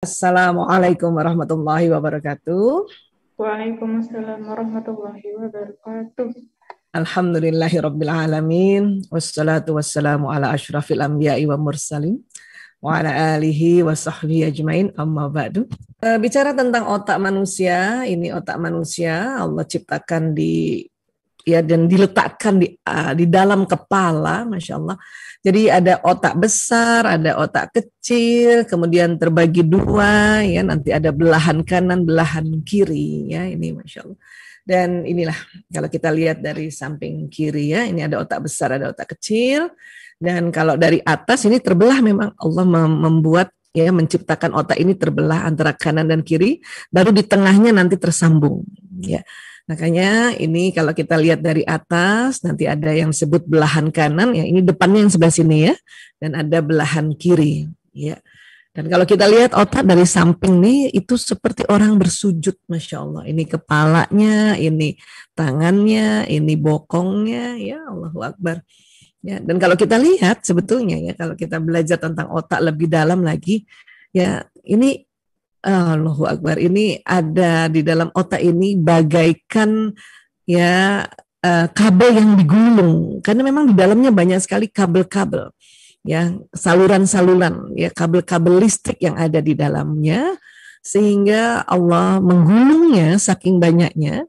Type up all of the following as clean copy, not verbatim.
Assalamualaikum warahmatullahi wabarakatuh. Waalaikumsalam warahmatullahi wabarakatuh. Alhamdulillahirabbil alamin. Wassalatu wassalamu ala asyrafil anbiya'i wa mursalin wa ala alihi wa sahbihi ajmain, amma ba'du. Bicara tentang otak manusia, ini otak manusia Allah ciptakan dan diletakkan di dalam kepala, Masya Allah. Jadi ada otak besar, ada otak kecil, kemudian terbagi dua, ya, nanti ada belahan kanan, belahan kiri, ya, ini Masya Allah. Dan inilah kalau kita lihat dari samping kiri, ya, ini ada otak besar, ada otak kecil, dan kalau dari atas ini terbelah, memang Allah membuat, ya, menciptakan otak ini terbelah antara kanan dan kiri, baru di tengahnya nanti tersambung, ya. Makanya ini kalau kita lihat dari atas, nanti ada yang disebut belahan kanan, ya, ini depannya yang sebelah sini, ya, dan ada belahan kiri, ya. Dan kalau kita lihat otak dari samping nih, itu seperti orang bersujud, Masya Allah. Ini kepalanya, ini tangannya, ini bokongnya, ya, Allahu Akbar. Ya, dan kalau kita lihat sebetulnya, ya, kalau kita belajar tentang otak lebih dalam lagi, ya, ini Allahu Akbar, ini ada di dalam otak ini bagaikan, ya, kabel yang digulung, karena memang di dalamnya banyak sekali kabel-kabel, ya, saluran-saluran, ya, kabel-kabel listrik yang ada di dalamnya, sehingga Allah menggulungnya saking banyaknya,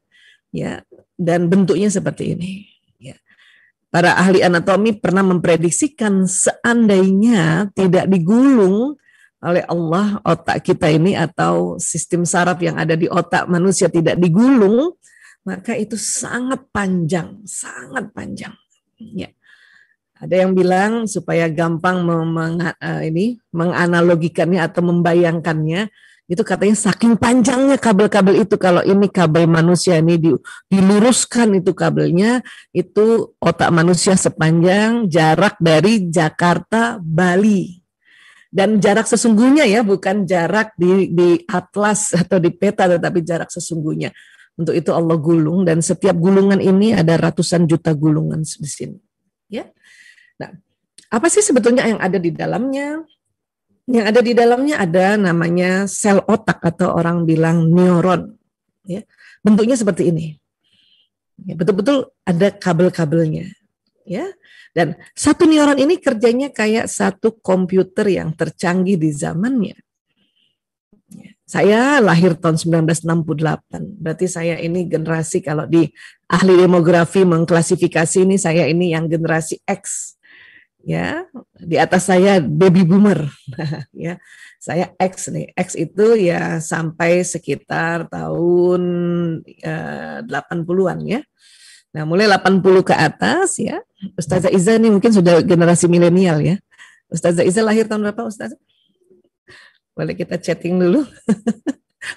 ya, dan bentuknya seperti ini. Ya. Para ahli anatomi pernah memprediksikan seandainya tidak digulung oleh Allah otak kita ini, atau sistem saraf yang ada di otak manusia tidak digulung, maka itu sangat panjang, sangat panjang. Ya. Ada yang bilang supaya gampang menganalogikannya atau membayangkannya, itu katanya saking panjangnya kabel-kabel itu, kalau ini kabel manusia ini diluruskan itu kabelnya, itu otak manusia sepanjang jarak dari Jakarta Bali. Dan jarak sesungguhnya, ya, bukan jarak di atlas atau di peta, tetapi jarak sesungguhnya. Untuk itu Allah gulung, dan setiap gulungan ini ada ratusan juta gulungan di sini. Ya. Nah, apa sih sebetulnya yang ada di dalamnya? Yang ada di dalamnya ada namanya sel otak, atau orang bilang neuron. Ya. Bentuknya seperti ini. Ya, betul-betul ada kabel-kabelnya. Ya. Dan satu neuron ini kerjanya kayak satu komputer yang tercanggih di zamannya. Saya lahir tahun 1968, berarti saya ini generasi, kalau di ahli demografi mengklasifikasi ini, saya ini yang generasi X. Ya, di atas saya baby boomer. Ya, saya X nih. X itu ya sampai sekitar tahun 80-an, ya. Nah, mulai 80 ke atas, ya. Ustazah Iza ini mungkin sudah generasi milenial, ya. Ustazah Iza lahir tahun berapa, Ustazah? Boleh kita chatting dulu.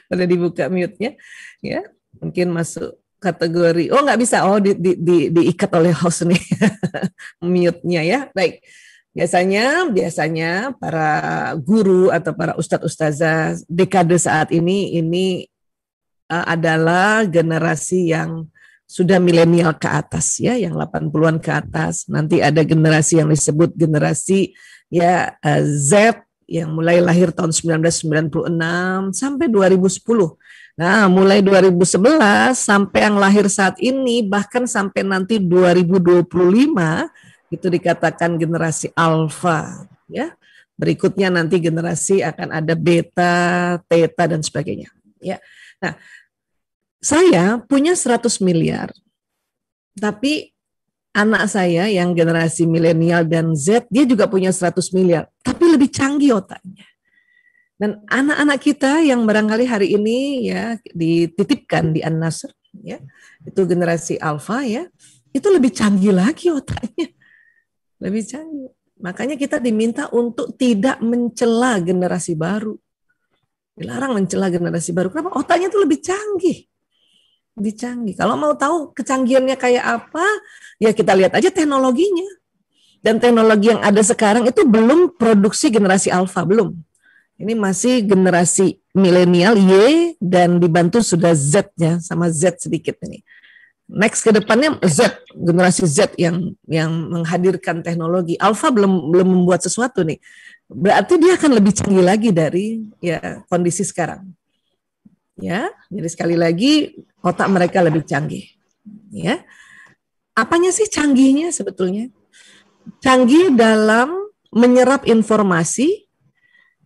Boleh dibuka mute-nya, ya. Mungkin masuk kategori, oh nggak bisa, oh diikat oleh host nih mute-nya, ya. Baik. Biasanya para guru atau para ustadz-ustazah dekade saat ini adalah generasi yang sudah milenial ke atas, ya, yang 80-an ke atas. Nanti ada generasi yang disebut generasi, ya, Z, yang mulai lahir tahun 1996 sampai 2010. Nah, mulai 2011 sampai yang lahir saat ini, bahkan sampai nanti 2025, itu dikatakan generasi alfa, ya. Berikutnya nanti generasi akan ada beta, theta, dan sebagainya, ya. Nah, saya punya 100 miliar, tapi anak saya yang generasi milenial dan Z, dia juga punya 100 miliar, tapi lebih canggih otaknya. Dan anak-anak kita yang barangkali hari ini, ya, dititipkan di An-Nasr, ya, itu generasi alfa, ya, itu lebih canggih lagi otaknya, lebih canggih. Makanya kita diminta untuk tidak mencela generasi baru, dilarang mencela generasi baru. Kenapa? Otaknya itu lebih canggih. Lebih canggih. Kalau mau tahu kecanggihannya kayak apa, ya kita lihat aja teknologinya. Dan teknologi yang ada sekarang itu belum produksi generasi alfa, belum. Ini masih generasi milenial Y, dan dibantu sudah Z-nya, sama Z sedikit ini. Next ke depannya Z, generasi Z yang menghadirkan teknologi. Alfa belum membuat sesuatu nih. berarti dia akan lebih canggih lagi dari ya kondisi sekarang. Ya, jadi sekali lagi otak mereka lebih canggih. Ya, apanya sih canggihnya sebetulnya? Canggih dalam menyerap informasi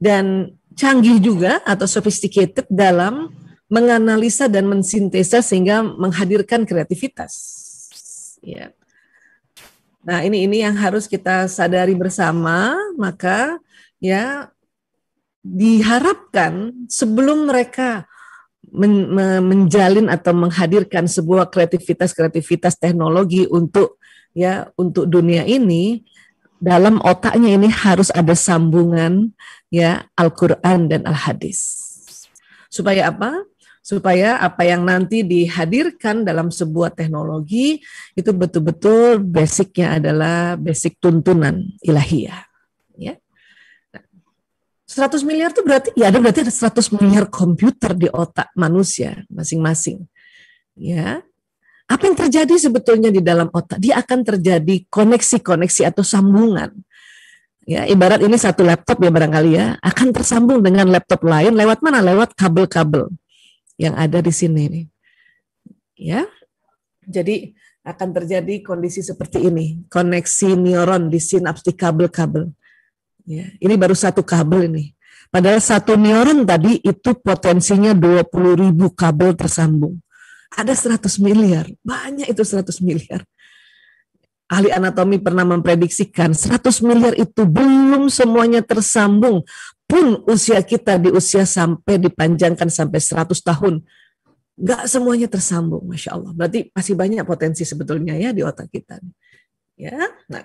dan canggih juga atau sophisticated dalam menganalisa dan mensintesa sehingga menghadirkan kreativitas. Ya. Nah, ini yang harus kita sadari bersama, maka ya diharapkan sebelum mereka menjalin atau menghadirkan sebuah kreativitas teknologi untuk dunia ini, dalam otaknya ini harus ada sambungan ya Al-Qur'an dan Al-Hadis. Supaya apa? Supaya apa yang nanti dihadirkan dalam sebuah teknologi itu betul-betul basicnya adalah basic tuntunan ilahiyah. Ya. 100 miliar itu berarti berarti ada 100 miliar komputer di otak manusia masing-masing. Ya. Apa yang terjadi sebetulnya di dalam otak? Dia akan terjadi koneksi-koneksi atau sambungan. Ya, ibarat ini satu laptop ya barangkali ya, akan tersambung dengan laptop lain lewat mana? Lewat kabel-kabel yang ada di sini nih. Ya. Jadi akan terjadi kondisi seperti ini, koneksi neuron di sinaps di kabel-kabel. Ya, ini baru satu kabel ini. Padahal satu neuron tadi itu potensinya 20.000 kabel tersambung. Ada 100 miliar, banyak itu 100 miliar. Ahli anatomi pernah memprediksikan 100 miliar itu belum semuanya tersambung. Pun usia kita di usia sampai dipanjangkan sampai 100 tahun. Nggak semuanya tersambung, Masya Allah. Berarti masih banyak potensi sebetulnya ya di otak kita. Ya, nah.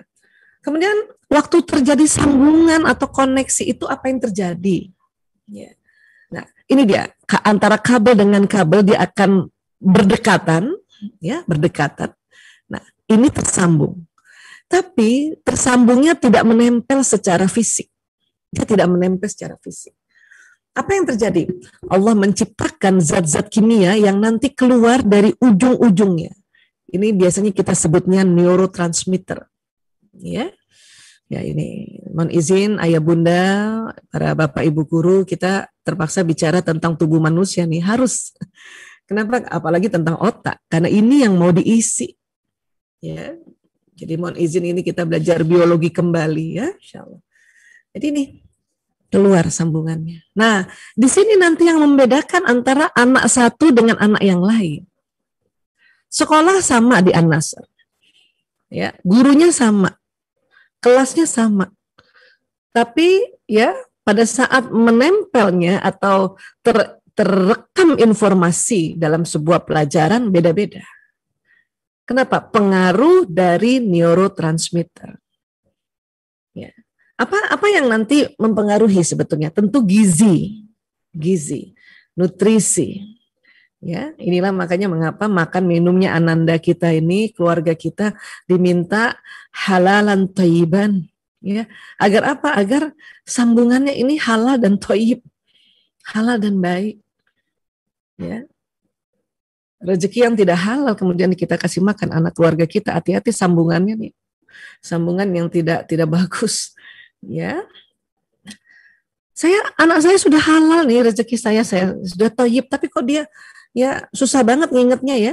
Kemudian waktu terjadi sambungan atau koneksi itu apa yang terjadi? Ya. Nah, ini dia antara kabel dengan kabel dia akan berdekatan, ya berdekatan. Nah, ini tersambung. Tapi tersambungnya tidak menempel secara fisik. Dia tidak menempel secara fisik. Apa yang terjadi? Allah menciptakan zat-zat kimia yang nanti keluar dari ujung-ujungnya. Ini biasanya kita sebutnya neurotransmitter. Ya, ini mohon izin ayah bunda, para bapak ibu guru, kita terpaksa bicara tentang tubuh manusia nih, harus. Kenapa? Apalagi tentang otak, karena ini yang mau diisi. Ya, jadi mohon izin ini kita belajar biologi kembali ya, insyaallah. Jadi ini keluar sambungannya. Nah, di sini nanti yang membedakan antara anak satu dengan anak yang lain. Sekolah sama di An-Nasr. Ya, gurunya sama. Kelasnya sama. Tapi ya pada saat menempelnya atau terrekam informasi dalam sebuah pelajaran beda-beda. Kenapa? Pengaruh dari neurotransmitter. Ya. Apa yang nanti mempengaruhi sebetulnya? Tentu gizi, nutrisi. Ya, inilah makanya mengapa makan minumnya ananda kita ini, keluarga kita diminta halalan thayyiban. Ya, agar apa? Agar sambungannya ini halal dan thayyib, halal dan baik. Ya. Rezeki yang tidak halal kemudian kita kasih makan anak keluarga kita, hati-hati sambungannya nih. Sambungan yang tidak bagus. Ya. Anak saya sudah halal nih, rezeki saya sudah thayyib, tapi kok dia ya susah banget ngingetnya ya.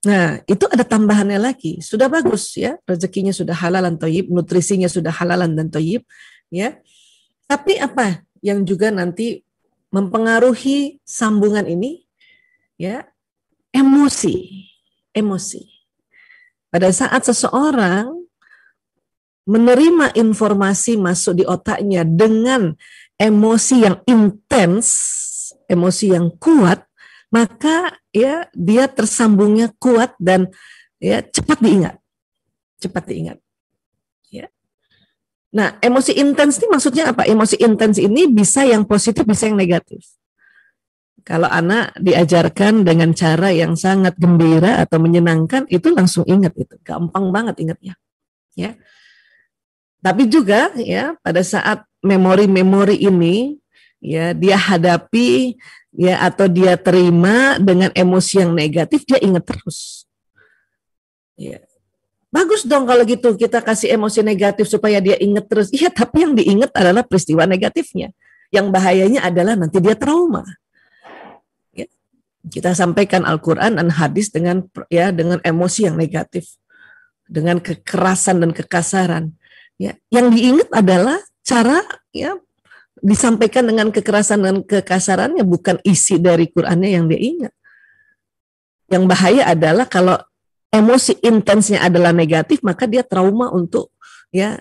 Nah, itu ada tambahannya lagi. Sudah bagus ya, rezekinya sudah halalan thayyib, nutrisinya sudah halalan dan thayyib ya. Tapi apa yang juga nanti mempengaruhi sambungan ini ya? Emosi. Pada saat seseorang menerima informasi masuk di otaknya dengan emosi yang intens, emosi yang kuat, maka ya dia tersambungnya kuat dan ya cepat diingat. Ya. Nah, emosi intens ini maksudnya apa? Emosi intens ini bisa yang positif, bisa yang negatif. Kalau anak diajarkan dengan cara yang sangat gembira atau menyenangkan, itu langsung ingat itu, gampang banget ingatnya. Ya. Tapi juga ya pada saat memori-memori ini ya dia hadapi ya atau dia terima dengan emosi yang negatif, dia ingat terus. Ya. Bagus dong kalau gitu kita kasih emosi negatif supaya dia ingat terus. Iya, tapi yang diingat adalah peristiwa negatifnya. Yang bahayanya adalah nanti dia trauma. Ya. Kita sampaikan Al-Quran dan hadis dengan dengan emosi yang negatif, dengan kekerasan dan kekasaran. Ya. Yang diingat adalah cara disampaikan dengan kekerasan dan kekasarannya, bukan isi dari Qurannya yang dia ingat. Yang bahaya adalah kalau emosi intensnya adalah negatif, maka dia trauma untuk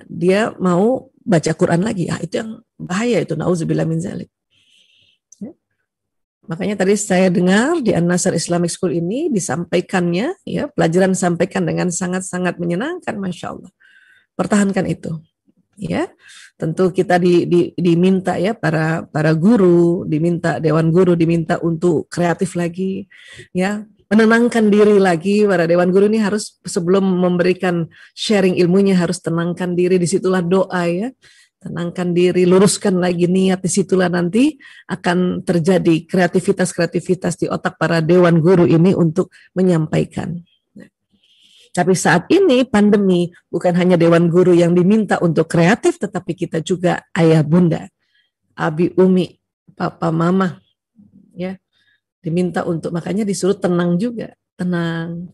dia mau baca Quran lagi. Itu yang bahaya itu, nauzubillah min dzalik. Ya. Makanya tadi saya dengar di An-Nasr Islamic School ini disampaikannya, pelajaran disampaikan dengan sangat-sangat menyenangkan, Masya Allah. Pertahankan itu. Ya, tentu kita diminta para guru, diminta dewan guru, diminta untuk kreatif lagi, menenangkan diri lagi. Para dewan guru ini harus sebelum memberikan sharing ilmunya harus tenangkan diri, disitulah doa tenangkan diri, luruskan lagi niat, disitulah nanti akan terjadi kreativitas di otak para dewan guru ini untuk menyampaikan. Tapi saat ini pandemi, bukan hanya dewan guru yang diminta untuk kreatif, tetapi kita juga ayah bunda, abi umi, papa mama, diminta untuk, makanya disuruh tenang juga, tenang,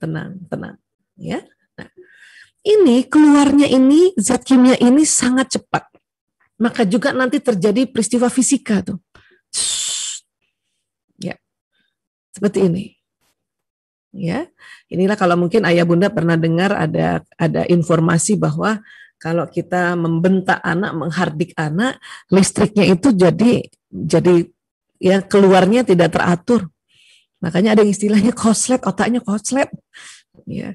ya. Nah, ini keluarnya ini zat kimia ini sangat cepat, maka juga nanti terjadi peristiwa fisika tuh, seperti ini. Ya, inilah kalau mungkin ayah bunda pernah dengar ada informasi bahwa kalau kita membentak anak, menghardik anak, listriknya itu jadi keluarnya tidak teratur. Makanya ada istilahnya koslet, otaknya koslet. Ya,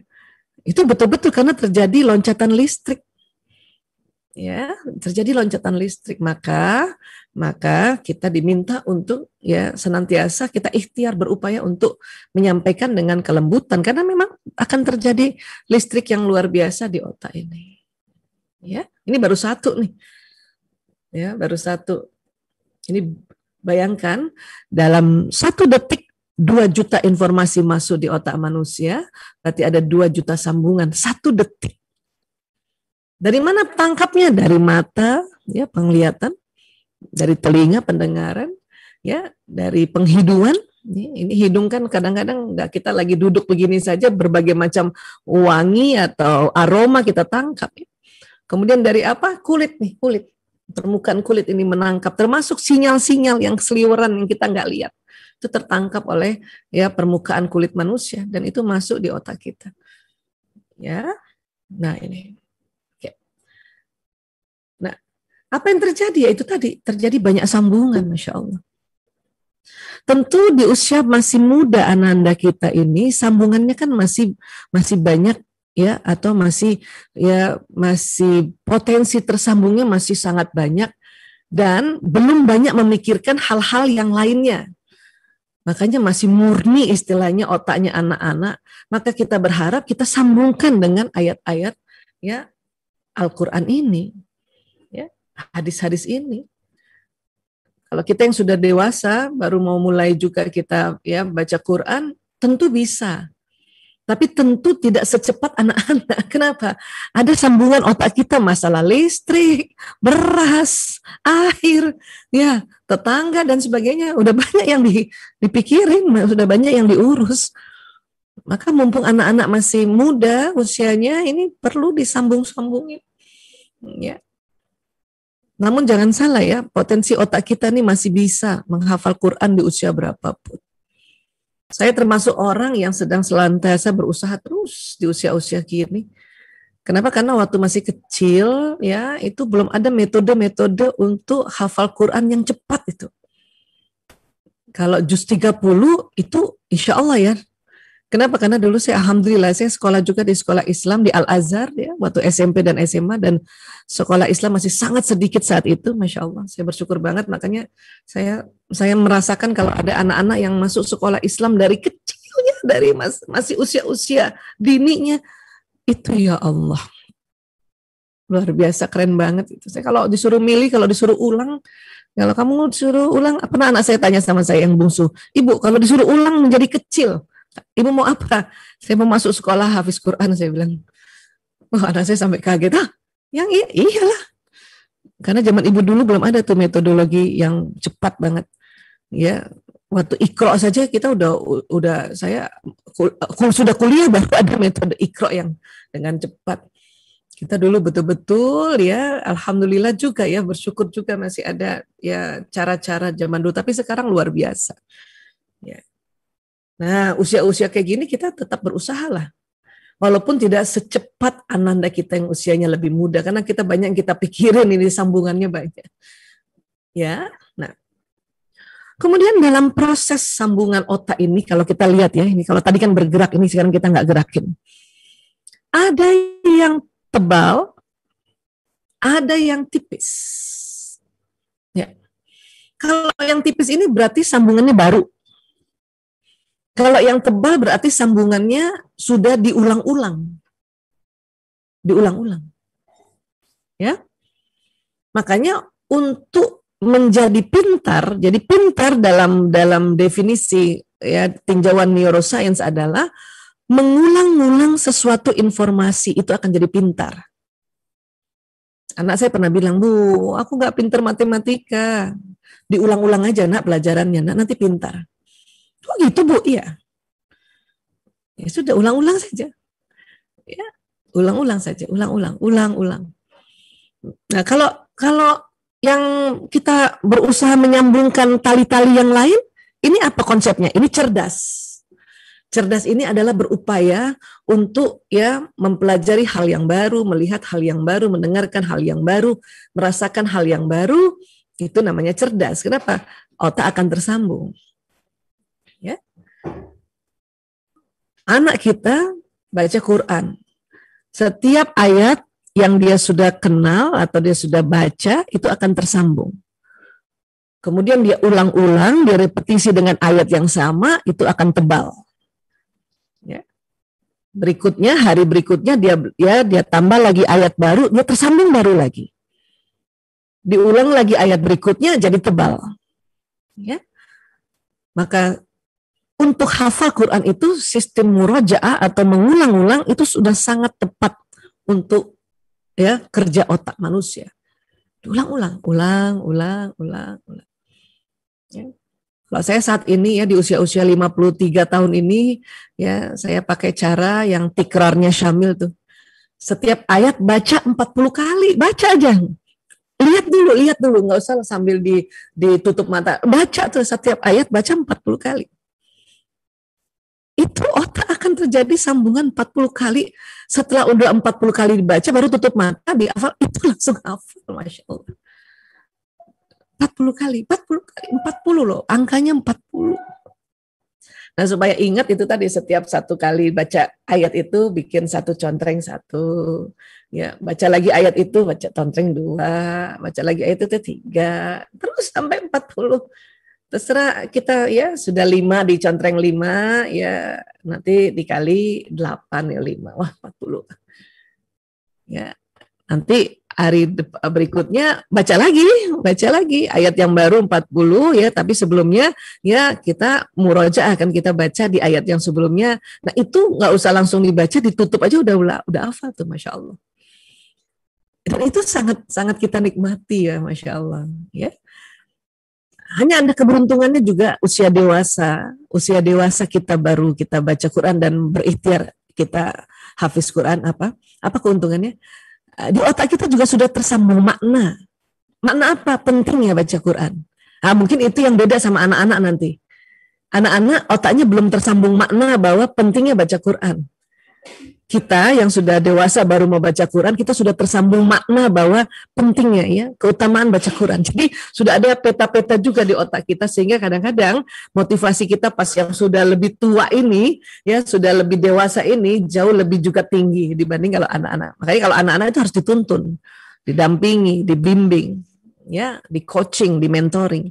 itu betul-betul karena terjadi loncatan listrik. Ya, terjadi loncatan listrik, maka kita diminta untuk senantiasa kita ikhtiar berupaya untuk menyampaikan dengan kelembutan, karena memang akan terjadi listrik yang luar biasa di otak ini. Ya, ini baru satu nih. Ya, baru satu. Ini bayangkan dalam 1 detik 2 juta informasi masuk di otak manusia, berarti ada 2 juta sambungan 1 detik. Dari mana tangkapnya? Dari mata, penglihatan, dari telinga, pendengaran, dari penghiduan. Ini hidung kan kadang-kadang kita lagi duduk begini saja, berbagai macam wangi atau aroma kita tangkap. Kemudian dari apa? Kulit nih, kulit. Permukaan kulit ini menangkap, termasuk sinyal-sinyal yang seliweran yang kita nggak lihat. Itu tertangkap oleh permukaan kulit manusia dan itu masuk di otak kita. Ya, nah ini. Nah, apa yang terjadi? Itu tadi terjadi banyak sambungan, Masya Allah. Tentu di usia masih muda ananda kita ini sambungannya kan masih banyak atau masih potensi tersambungnya masih sangat banyak dan belum banyak memikirkan hal-hal yang lainnya. Makanya masih murni istilahnya otaknya anak-anak. Maka kita berharap kita sambungkan dengan ayat-ayat Al-Quran ini. Hadis-hadis ini. Kalau kita yang sudah dewasa, baru mau mulai juga kita baca Quran, tentu bisa. Tapi tentu tidak secepat anak-anak. Kenapa? Ada sambungan otak kita, masalah listrik, beras, air, tetangga dan sebagainya. Udah banyak yang dipikirin, sudah banyak yang diurus. Maka mumpung anak-anak masih muda usianya, ini perlu disambung-sambungin. Namun jangan salah potensi otak kita nih masih bisa menghafal Quran di usia berapapun. Saya termasuk orang yang sedang selantiasa berusaha terus di usia-usia kini. Kenapa? Karena waktu masih kecil itu belum ada metode-metode untuk hafal Quran yang cepat itu. Kalau juz 30 itu insya Allah Kenapa? Karena dulu saya alhamdulillah saya sekolah juga di sekolah Islam di Al-Azhar waktu SMP dan SMA, dan sekolah Islam masih sangat sedikit saat itu, Masya Allah. Saya bersyukur banget, makanya saya merasakan kalau ada anak-anak yang masuk sekolah Islam dari kecilnya, dari masih usia-usia dininya, itu ya Allah. Luar biasa, keren banget itu. Saya kalau disuruh milih, kalau disuruh ulang, kalau kamu disuruh ulang, pernah anak saya tanya sama saya yang bungsu, Ibu kalau disuruh ulang menjadi kecil, Ibu mau apa? Saya mau masuk sekolah hafiz Quran, saya bilang. Wah, anak saya sampai kaget. Yang iyalah. Karena zaman ibu dulu belum ada tuh metodologi yang cepat banget. Ya, waktu Iqra saja kita udah saya sudah kuliah baru ada metode Iqra yang dengan cepat. Kita dulu betul-betul ya, alhamdulillah juga ya, bersyukur juga masih ada ya cara-cara zaman dulu, tapi sekarang luar biasa. Ya. Nah, usia-usia kayak gini kita tetap berusaha lah. Walaupun tidak secepat ananda kita yang usianya lebih muda, karena kita banyak yang kita pikirin, ini sambungannya banyak. Ya, nah. Kemudian dalam proses sambungan otak ini, kalau kita lihat ya, ini kalau tadi kan bergerak, ini sekarang kita nggak gerakin. Ada yang tebal, ada yang tipis. Ya. Kalau yang tipis ini berarti sambungannya baru. Kalau yang tebal berarti sambungannya sudah diulang-ulang. Diulang-ulang. Ya. Makanya untuk menjadi pintar, jadi pintar dalam definisi ya tinjauan neuroscience adalah mengulang-ulang sesuatu informasi itu akan jadi pintar. Anak saya pernah bilang, Bu, aku nggak pintar matematika. Diulang-ulang aja nak pelajarannya, nak nanti pintar. Oh gitu Bu, iya. Ya sudah, ulang-ulang saja. Ya, ulang-ulang saja, ulang-ulang. Nah, kalau yang kita berusaha menyambungkan tali-tali yang lain, ini apa konsepnya? Ini cerdas. Cerdas ini adalah berupaya untuk ya mempelajari hal yang baru, melihat hal yang baru, mendengarkan hal yang baru, merasakan hal yang baru, itu namanya cerdas. Kenapa? Otak akan tersambung. Ya. Anak kita baca Quran. Setiap ayat yang dia sudah kenal atau dia sudah baca itu akan tersambung. Kemudian dia ulang-ulang, dia repetisi dengan ayat yang sama, itu akan tebal. Ya. Berikutnya, hari berikutnya dia tambah lagi ayat baru, dia tersambung baru lagi. Diulang lagi ayat berikutnya jadi tebal. Ya. Maka untuk hafal Quran itu sistem murajaah atau mengulang-ulang itu sudah sangat tepat untuk ya kerja otak manusia. Ulang-ulang. Ya. Kalau saya saat ini ya di usia-usia 53 tahun ini ya saya pakai cara yang tikrarnya Syamil tuh. Setiap ayat baca 40 kali, baca aja. Lihat dulu, nggak usah sambil ditutup mata. Baca tuh setiap ayat baca 40 kali. Itu otak akan terjadi sambungan 40 kali. Setelah udah 40 kali dibaca baru tutup mata, dihafal, itu langsung hafal, Masya Allah. 40 kali, 40 loh, angkanya 40. Nah supaya ingat itu tadi setiap satu kali baca ayat itu bikin satu contreng satu, ya baca lagi ayat itu baca contreng 2, baca lagi ayat itu 3, terus sampai 40. Terserah kita ya sudah 5 dicontreng 5 ya nanti dikali 8 ya 5, wah 40. Ya nanti hari berikutnya baca lagi ayat yang baru 40 ya, tapi sebelumnya ya kita murojaah akan kita baca di ayat yang sebelumnya. Nah itu nggak usah langsung dibaca, ditutup aja udah hafal tuh, Masya Allah. Dan itu sangat kita nikmati ya, Masya Allah ya. Hanya ada keberuntungannya juga usia dewasa kita baru kita baca Quran dan berikhtiar kita hafiz Quran, apa keuntungannya? Di otak kita juga sudah tersambung makna. Makna apa? Pentingnya baca Quran. Nah, mungkin itu yang beda sama anak-anak nanti. Anak-anak otaknya belum tersambung makna bahwa pentingnya baca Quran. Kita yang sudah dewasa baru mau baca Quran, kita sudah tersambung makna bahwa pentingnya ya keutamaan baca Quran. Jadi sudah ada peta-peta juga di otak kita sehingga kadang-kadang motivasi kita pas yang sudah lebih tua ini ya sudah lebih dewasa ini jauh lebih juga tinggi dibanding kalau anak-anak. Makanya kalau anak-anak itu harus dituntun, didampingi, dibimbing, ya, di coaching, di mentoring.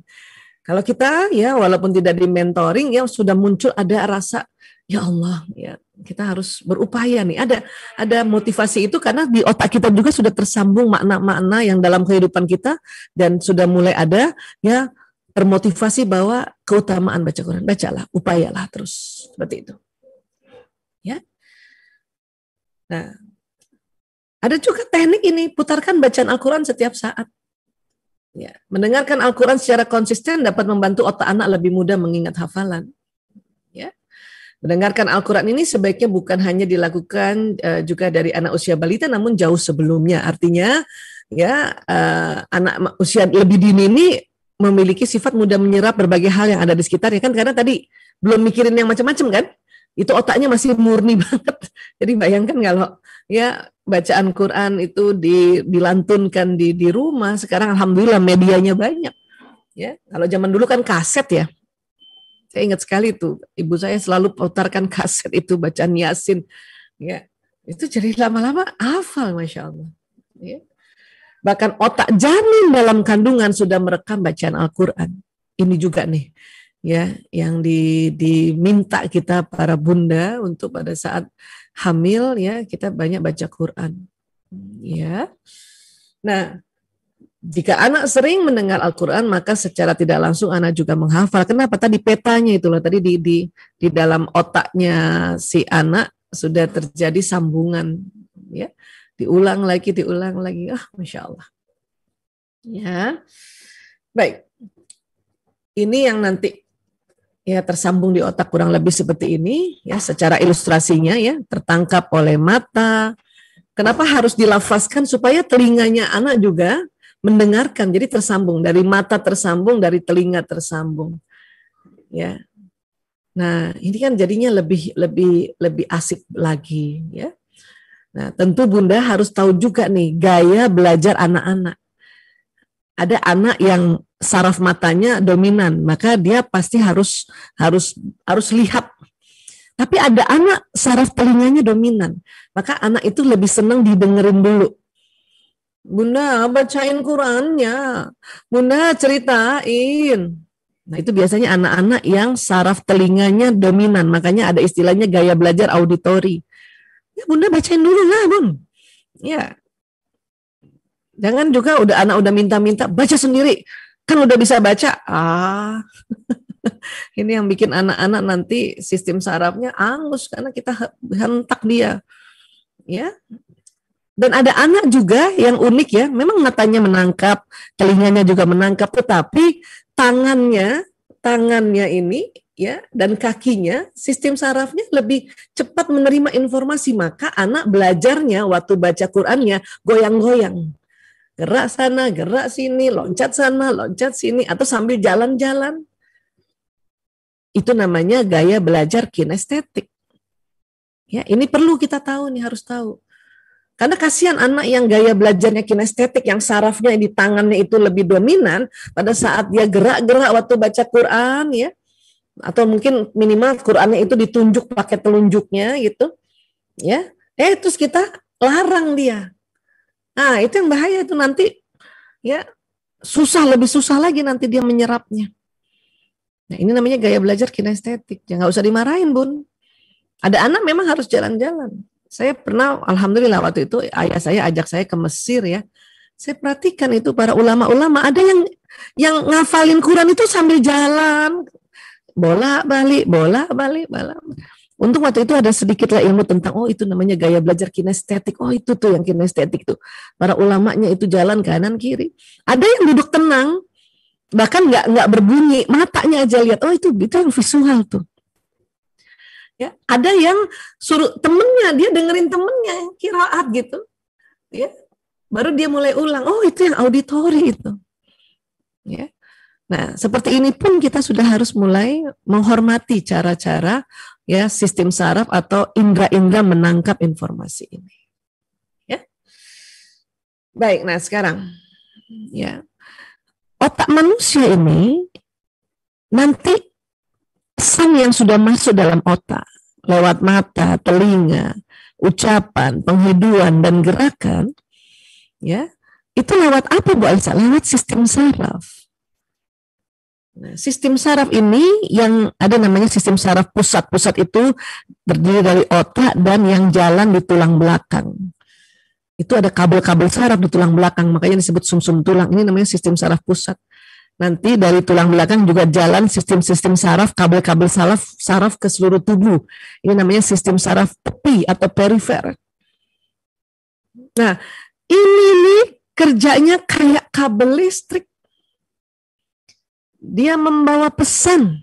Kalau kita ya walaupun tidak di mentoring ya sudah muncul ada rasa ya Allah ya kita harus berupaya nih, ada motivasi itu karena di otak kita juga sudah tersambung makna-makna yang dalam kehidupan kita dan sudah mulai ada ya termotivasi bahwa keutamaan baca Quran, bacalah, upayalah terus seperti itu ya. Nah Ada juga teknik ini, putarkan bacaan Al-Quran setiap saat. Ya, mendengarkan Al-Quran secara konsisten dapat membantu otak anak lebih mudah mengingat hafalan. Ya, mendengarkan Al-Quran ini sebaiknya bukan hanya dilakukan juga dari anak usia balita, namun jauh sebelumnya. Artinya, ya anak usia lebih dini ini memiliki sifat mudah menyerap berbagai hal yang ada di sekitarnya kan, karena tadi belum mikirin yang macam-macam kan. Itu otaknya masih murni banget. Jadi bayangkan kalau ya bacaan Quran itu dilantunkan di rumah, sekarang alhamdulillah medianya banyak. Ya, kalau zaman dulu kan kaset ya. Saya ingat sekali itu, ibu saya selalu putarkan kaset itu bacaan Yasin. Ya, itu jadi lama-lama hafal, masya Allah. Ya. Bahkan otak janin dalam kandungan sudah merekam bacaan Al-Quran. Ini juga nih, ya, yang diminta kita para bunda untuk pada saat hamil ya kita banyak baca Quran. Ya. Nah, jika anak sering mendengar Al-Quran maka secara tidak langsung anak juga menghafal. Kenapa? Tadi petanya itulah tadi di dalam otaknya si anak sudah terjadi sambungan, ya. Diulang lagi. Masya Allah. Ya. Baik. Ini yang nanti ya tersambung di otak kurang lebih seperti ini ya, secara ilustrasinya ya, tertangkap oleh mata. Kenapa harus dilafazkan? Supaya telinganya anak juga mendengarkan, jadi tersambung, dari mata tersambung, dari telinga tersambung ya. Nah ini kan jadinya lebih asik lagi ya. Nah tentu bunda harus tahu juga nih gaya belajar anak-anak. Ada anak yang saraf matanya dominan, maka dia pasti harus lihat. Tapi ada anak saraf telinganya dominan, maka anak itu lebih senang didengerin dulu. Bunda bacain Qurannya, Bunda ceritain. Nah itu biasanya anak-anak yang saraf telinganya dominan, makanya ada istilahnya gaya belajar auditori. Ya Bunda bacain dulu lah Bun. Ya. Jangan juga anak udah minta-minta baca sendiri, kan udah bisa baca. Ini yang bikin anak-anak nanti sistem sarafnya angus karena kita hentak dia. Ya. Dan ada anak juga yang unik ya, memang matanya menangkap, telinganya juga menangkap, tetapi tangannya ini ya dan kakinya sistem sarafnya lebih cepat menerima informasi, maka anak belajarnya waktu baca Qur'annya goyang-goyang. Gerak sana, gerak sini, loncat sana, loncat sini, atau sambil jalan-jalan. Itu namanya gaya belajar kinestetik. Ya, ini perlu kita tahu nih, harus tahu. Karena kasihan anak yang gaya belajarnya kinestetik, yang sarafnya di tangannya itu lebih dominan, pada saat dia gerak-gerak waktu baca Quran ya, atau mungkin minimal Qurannya itu ditunjuk pakai telunjuknya gitu, ya. Terus kita larang dia. Nah, itu yang bahaya itu nanti ya lebih susah lagi nanti dia menyerapnya. Nah, ini namanya gaya belajar kinestetik. Ya nggak usah dimarahin, Bun. Ada anak memang harus jalan-jalan. Saya pernah, alhamdulillah waktu itu ayah saya ajak saya ke Mesir ya. Saya perhatikan itu para ulama-ulama, ada yang ngafalin Quran itu sambil jalan, bolak-balik. Untung waktu itu ada sedikitlah ilmu tentang, itu namanya gaya belajar kinestetik. Itu tuh yang kinestetik tuh. Para ulamanya itu jalan kanan kiri. Ada yang duduk tenang, bahkan nggak berbunyi, matanya aja lihat. Itu yang visual tuh. Ya, ada yang suruh temennya, dia dengerin temennya qiraat gitu. Ya. Baru dia mulai ulang. Itu yang auditori itu. Ya. Nah, seperti ini pun kita sudah harus mulai menghormati cara-cara ya sistem saraf atau indera-indera menangkap informasi ini. Ya. Baik, nah sekarang ya. Otak manusia ini nanti pesan yang sudah masuk dalam otak lewat mata, telinga, ucapan, penghidupan dan gerakan ya, itu lewat apa Bu Aisyah? Lewat sistem saraf. Nah, sistem saraf ini yang ada namanya sistem saraf pusat. Pusat itu terdiri dari otak dan yang jalan di tulang belakang. Itu ada kabel-kabel saraf di tulang belakang, makanya disebut sumsum tulang. Ini namanya sistem saraf pusat. Nanti dari tulang belakang juga jalan sistem-sistem saraf, kabel-kabel saraf ke seluruh tubuh. Ini namanya sistem saraf tepi atau perifer. Nah, ini nih kerjanya kayak kabel listrik. Dia membawa pesan,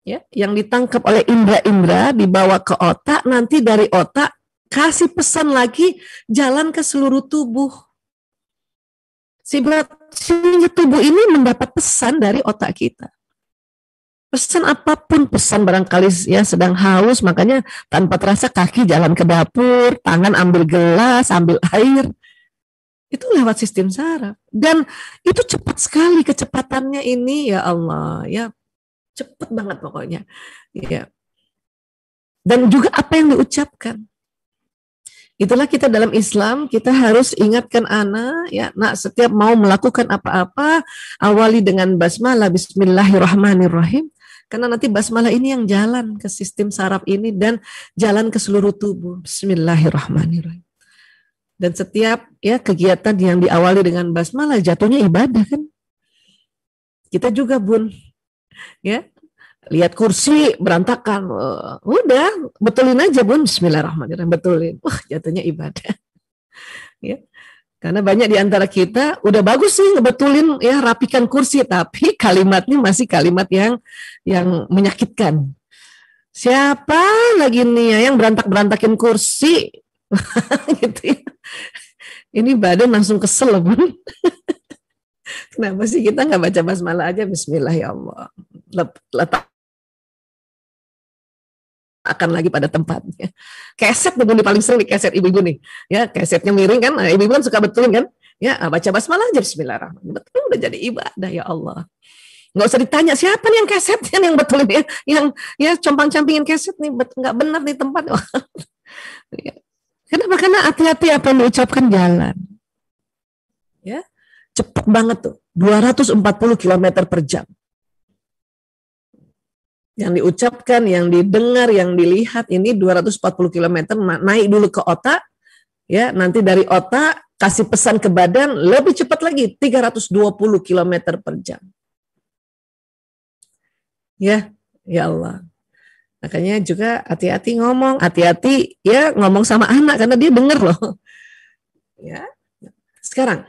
ya, yang ditangkap oleh indera-indera dibawa ke otak, nanti dari otak kasih pesan lagi jalan ke seluruh tubuh. Sehingga tubuh ini mendapat pesan dari otak kita. Pesan apapun, pesan barangkali ya sedang haus, makanya tanpa terasa kaki jalan ke dapur, tangan ambil gelas, ambil air. Itu lewat sistem saraf. Dan itu cepat sekali kecepatannya ini, ya Allah, ya cepat banget pokoknya. Ya. Dan juga apa yang diucapkan. Itulah kita dalam Islam, kita harus ingatkan anak, ya, nak setiap mau melakukan apa-apa, awali dengan basmalah, bismillahirrahmanirrahim. Karena nanti basmalah ini yang jalan ke sistem saraf ini dan jalan ke seluruh tubuh. Bismillahirrahmanirrahim. Dan setiap ya kegiatan yang diawali dengan basmalah jatuhnya ibadah kan. Kita juga Bun, ya lihat kursi berantakan, udah betulin aja Bun, bismillahirrahmanirrahim, betulin. Wah jatuhnya ibadah. Ya. Karena banyak di antara kita udah bagus sih ngebetulin ya rapikan kursi, tapi kalimatnya masih kalimat yang menyakitkan. Siapa lagi nih ya yang berantakin kursi? Gitu ya. Ini badan langsung kesel Bun. Kenapa sih kita nggak baca basmalah aja, bismillah ya Allah. Letak akan lagi pada tempatnya. Keset nih paling sering di keset ibu-ibu nih. Ya, kesetnya miring kan. Nah, ibu-ibu kan suka betulin kan? Ya, baca basmalah aja bismillahirrahmanirrahim. Betul udah jadi ibadah ya Allah. Nggak usah ditanya siapa nih yang kesetnya yang betulin ya, yang ya compang-campingin keset nih nggak benar nih tempat. Ya. Kenapa? Karena hati-hati apa yang diucapkan jalan. Ya. Cepat banget tuh. 240 km per jam. Yang diucapkan, yang didengar, yang dilihat ini 240 km naik dulu ke otak, ya nanti dari otak kasih pesan ke badan lebih cepat lagi 320 km per jam. Ya, ya Allah. Makanya juga hati-hati ngomong, hati-hati ya ngomong sama anak karena dia dengar loh. Ya, sekarang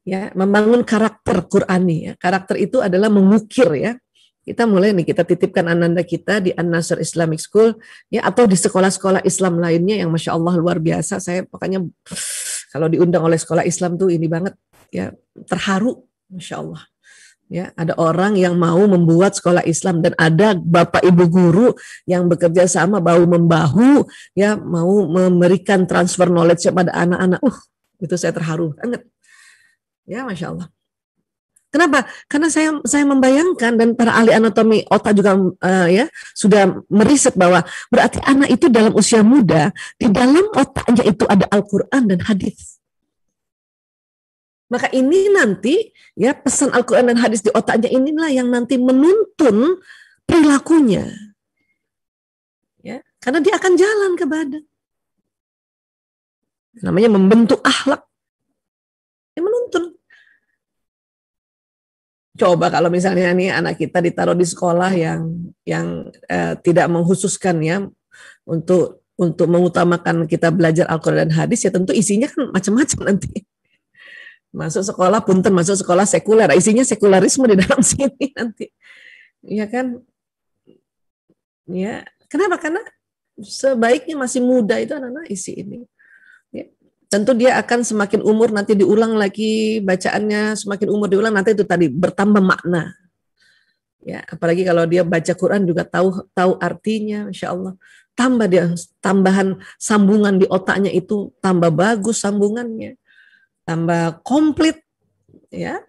ya membangun karakter Qur'ani ya. Karakter itu adalah mengukir ya. Kita mulai nih, kita titipkan ananda kita di An-Nasr Islamic School ya, atau di sekolah-sekolah Islam lainnya yang Masya Allah luar biasa. Saya pokoknya kalau diundang oleh sekolah Islam tuh ini banget ya, terharu Masya Allah. Ya, ada orang yang mau membuat sekolah Islam dan ada bapak ibu guru yang bekerja sama bahu membahu ya, mau memberikan transfer knowledge kepada anak-anak. Itu saya terharu banget. Ya Masya Allah. Kenapa? Karena saya membayangkan dan para ahli anatomi otak juga ya sudah meriset bahwa berarti anak itu dalam usia muda di dalam otaknya itu ada Al-Quran dan hadis. Maka ini nanti ya pesan Al-Quran dan hadis di otaknya inilah yang nanti menuntun perilakunya. Ya, karena dia akan jalan ke badan. Namanya membentuk akhlak. Yang menuntun. Coba kalau misalnya nih anak kita ditaruh di sekolah yang tidak menghususkan ya untuk mengutamakan kita belajar Al-Quran dan hadis, ya tentu isinya kan macam-macam nanti. Masuk sekolah sekuler, isinya sekularisme di dalam sini nanti. Ya kan? Ya, kenapa? Karena sebaiknya masih muda itu anak-anak isi ini. Ya. Tentu dia akan semakin umur nanti diulang lagi bacaannya, semakin umur diulang nanti itu tadi bertambah makna. Ya, apalagi kalau dia baca Quran juga tahu artinya, Masya Allah. Tambah dia tambahan sambungan di otaknya itu tambah bagus sambungannya, tambah komplit, ya.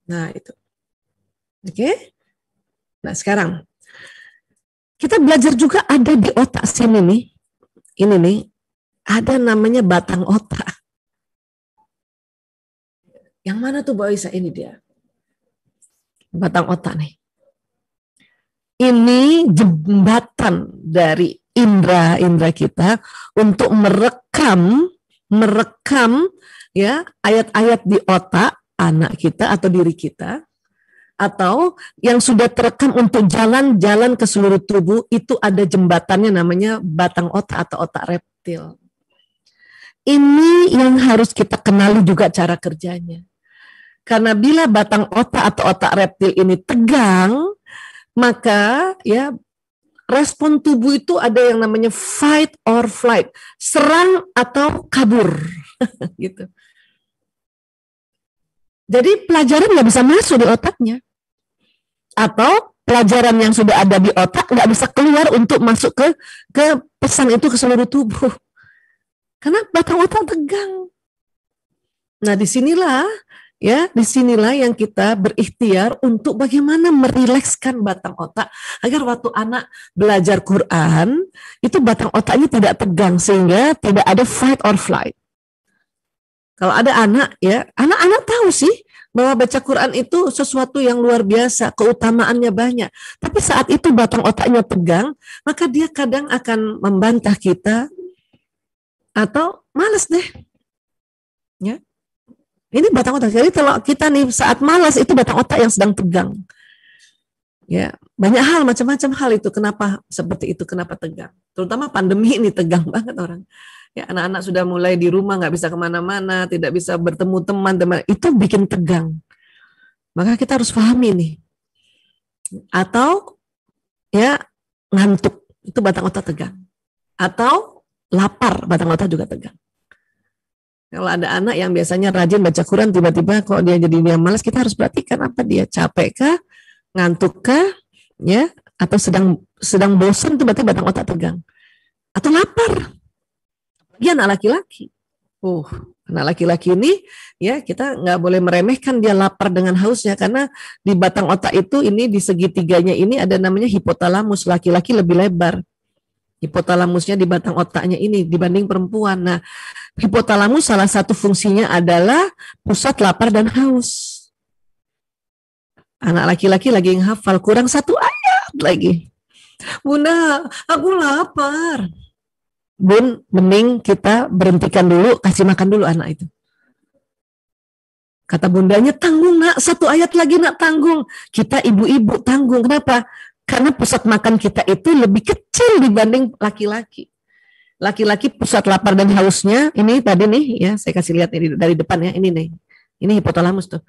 Nah itu, oke. Nah sekarang kita belajar juga ada di otak sini nih, ini nih. Ada namanya batang otak. Yang mana tuh Mbak Isa? Ini dia. Batang otak nih. Ini jembatan dari indera-indera kita untuk merekam ya ayat-ayat di otak anak kita atau diri kita, atau yang sudah terekam untuk jalan-jalan ke seluruh tubuh. Itu ada jembatannya namanya batang otak atau otak reptil. ini yang harus kita kenali juga cara kerjanya. Karena bila batang otak atau otak reptil ini tegang, maka ya respon tubuh itu ada yang namanya fight or flight, serang atau kabur, gitu. Jadi pelajaran nggak bisa masuk di otaknya, atau pelajaran yang sudah ada di otak nggak bisa keluar untuk masuk ke pesan itu ke seluruh tubuh, karena batang otak tegang. Nah disinilah yang kita berikhtiar untuk bagaimana merilekskan batang otak agar waktu anak belajar Quran itu batang otaknya tidak tegang sehingga tidak ada fight or flight. Kalau ada anak anak-anak tahu sih bahwa baca Quran itu sesuatu yang luar biasa, keutamaannya banyak. Tapi saat itu batang otaknya tegang, maka dia kadang akan membantah kita atau malas deh. Ya. Ini batang otak. Jadi kalau kita nih saat malas itu batang otak yang sedang tegang. Ya, banyak hal, macam-macam hal itu kenapa seperti itu, kenapa tegang. Terutama pandemi ini tegang banget orang. Ya, anak-anak sudah mulai di rumah, nggak bisa kemana-mana, tidak bisa bertemu teman-teman, itu bikin tegang. Maka kita harus pahami nih. Atau ya ngantuk, itu batang otak tegang. Atau lapar, batang otak juga tegang. Kalau ada anak yang biasanya rajin baca Quran, tiba-tiba kok dia jadi dia malas, kita harus perhatikan apa dia, capek kah, ngantuk kah, ya, atau sedang bosan, tiba-tiba batang otak tegang. Atau lapar. Dia anak laki-laki. Anak laki-laki ini ya kita nggak boleh meremehkan dia lapar dengan hausnya, karena di batang otak itu ini di segitiganya ini ada namanya hipotalamus. Laki-laki lebih lebar. Hipotalamusnya di batang otaknya ini dibanding perempuan. Nah, hipotalamus salah satu fungsinya adalah pusat lapar dan haus. Anak laki-laki lagi menghafal, kurang satu ayat lagi. Bunda, aku lapar. Bun, mending kita berhentikan dulu, kasih makan dulu anak itu. Kata bundanya, tanggung nak, satu ayat lagi nak, tanggung. Kita ibu-ibu tanggung, kenapa? Karena pusat makan kita itu lebih kecil dibanding laki-laki. Laki-laki pusat lapar dan hausnya, ini tadi nih, ya saya kasih lihat ini dari depan ya, ini nih. Ini hipotalamus tuh.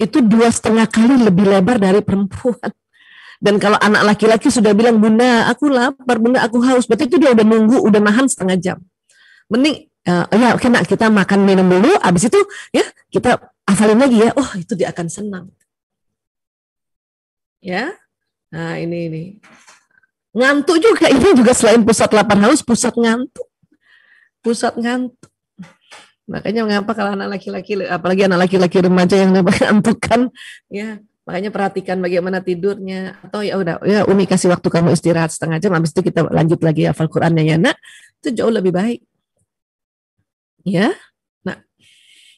Itu 2,5 kali lebih lebar dari perempuan. Dan kalau anak laki-laki sudah bilang, bunda aku lapar, bunda aku haus, berarti itu dia udah nunggu, udah nahan setengah jam. Mending, ya oke nak, kita makan minum dulu, abis itu ya kita hafalin lagi ya, itu dia akan senang. Ya, nah ini. Ngantuk juga, ini juga selain pusat lapar haus, pusat ngantuk. Pusat ngantuk. Makanya mengapa kalau anak laki-laki, apalagi anak laki-laki remaja yang ngantukan, ya makanya perhatikan bagaimana tidurnya. Atau ya udah, ya Umi kasih waktu kamu istirahat setengah jam, habis itu kita lanjut lagi hafal Qur'annya ya nak, itu jauh lebih baik. Ya, nah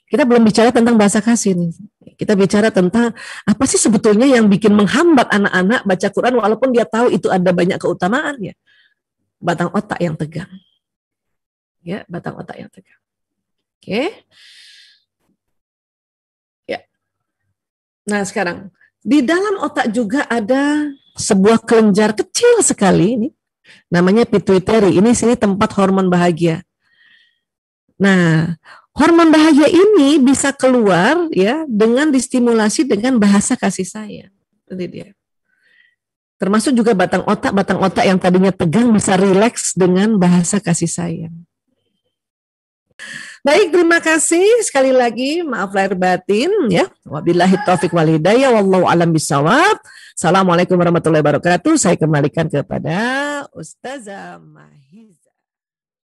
kita belum bicara tentang bahasa kasih nih. Kita bicara tentang apa sih sebetulnya yang bikin menghambat anak-anak baca Quran walaupun dia tahu itu ada banyak keutamaannya. Batang otak yang tegang. Ya, batang otak yang tegang. Oke. Ya. Nah, sekarang di dalam otak juga ada sebuah kelenjar kecil sekali ini. Namanya pituitary. Ini sini tempat hormon bahagia. Nah, hormon bahagia ini bisa keluar ya dengan distimulasi dengan bahasa kasih sayang. Itu dia. Termasuk juga batang otak yang tadinya tegang bisa rileks dengan bahasa kasih sayang. Baik, terima kasih sekali lagi, maaf lahir batin ya. Wabillahi taufik wal hidayah, wallahu alam bisawab. Assalamualaikum warahmatullahi wabarakatuh. Saya kembalikan kepada Ustazah Mahi.